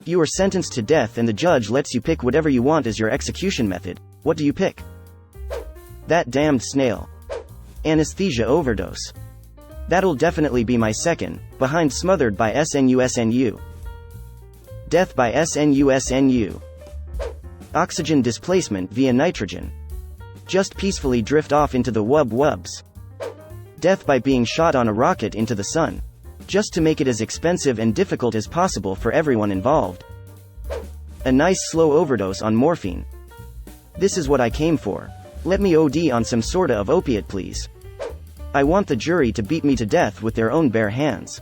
You are sentenced to death and the judge lets you pick whatever you want as your execution method. What do you pick? That damned snail. Anesthesia overdose. That'll definitely be my second, behind smothered by SNU. Death by SNU. Oxygen displacement via nitrogen. Just peacefully drift off into the wubs. Death by being shot on a rocket into the sun. Just to make it as expensive and difficult as possible for everyone involved. A nice slow overdose on morphine. This is what I came for. Let me OD on some sorta of opiate, please. I want the jury to beat me to death with their own bare hands.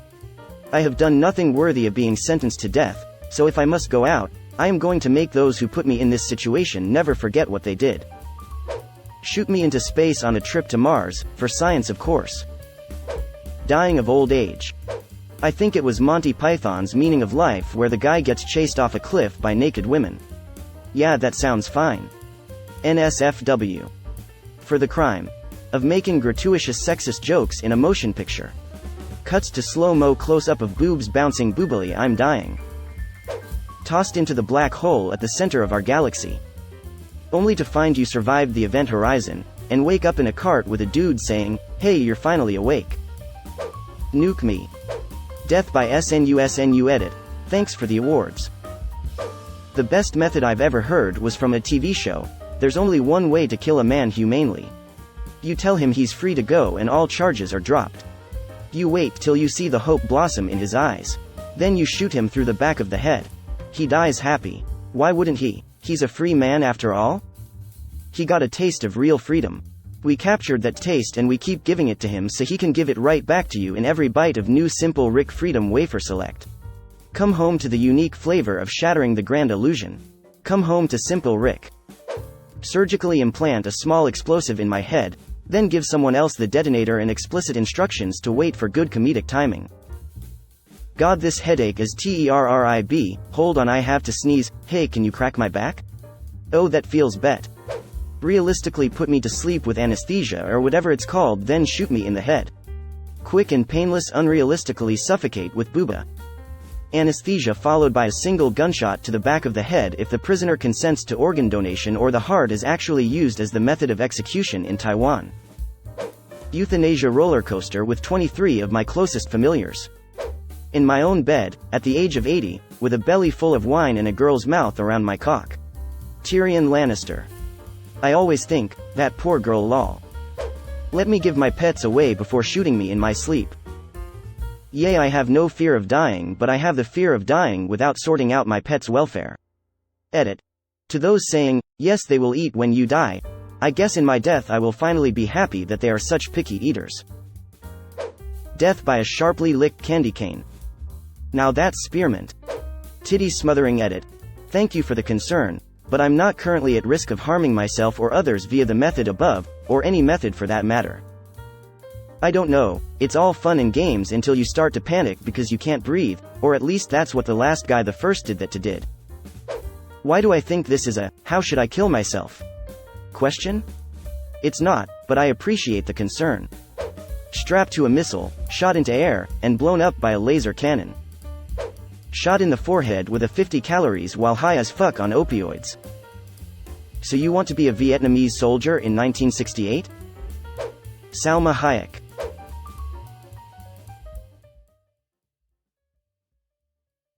I have done nothing worthy of being sentenced to death, so if I must go out, I am going to make those who put me in this situation never forget what they did. Shoot me into space on a trip to Mars, for science of course. Dying of old age. I think it was Monty Python's Meaning of Life where the guy gets chased off a cliff by naked women. Yeah, that sounds fine. NSFW. For the crime of making gratuitous sexist jokes in a motion picture. Cuts to slow-mo close-up of boobs bouncing boobily. I'm dying. Tossed into the black hole at the center of our galaxy. Only to find you survived the event horizon, and wake up in a cart with a dude saying, "Hey, you're finally awake." Nuke me. Death by SNU edit. Thanks for the awards. The best method I've ever heard was from a TV show. There's only one way to kill a man humanely. You tell him he's free to go and all charges are dropped. You wait till you see the hope blossom in his eyes. Then you shoot him through the back of the head. He dies happy. Why wouldn't he? He's a free man after all. He got a taste of real freedom. We captured that taste and we keep giving it to him so he can give it right back to you in every bite of new Simple Rick Freedom Wafer Select. Come home to the unique flavor of shattering the grand illusion. Come home to Simple Rick. Surgically implant a small explosive in my head, then give someone else the detonator and explicit instructions to wait for good comedic timing. God, this headache is terrib. Hold on, I have to sneeze. Hey, can you crack my back? Oh, that feels bet. Realistically put me to sleep with anesthesia or whatever it's called, then shoot me in the head. Quick and painless, unrealistically suffocate with booba. Anesthesia followed by a single gunshot to the back of the head if the prisoner consents to organ donation or the heart is actually used as the method of execution in Taiwan. Euthanasia roller coaster with 23 of my closest familiars. In my own bed, at the age of 80, with a belly full of wine and a girl's mouth around my cock. Tyrion Lannister. I always think, that poor girl lol. Let me give my pets away before shooting me in my sleep. Yay, I have no fear of dying, but I have the fear of dying without sorting out my pet's welfare. Edit. To those saying, yes they will eat when you die, I guess in my death I will finally be happy that they are such picky eaters. Death by a sharply licked candy cane. Now that's spearmint. Titty smothering edit. Thank you for the concern, but I'm not currently at risk of harming myself or others via the method above, or any method for that matter. I don't know, it's all fun and games until you start to panic because you can't breathe, or at least that's what the last guy the first did. Why do I think this is a, how should I kill myself? Question? It's not, but I appreciate the concern. Strapped to a missile, shot into air, and blown up by a laser cannon. Shot in the forehead with a 50 calories while high as fuck on opioids. So you want to be a Vietnamese soldier in 1968? Salma Hayek.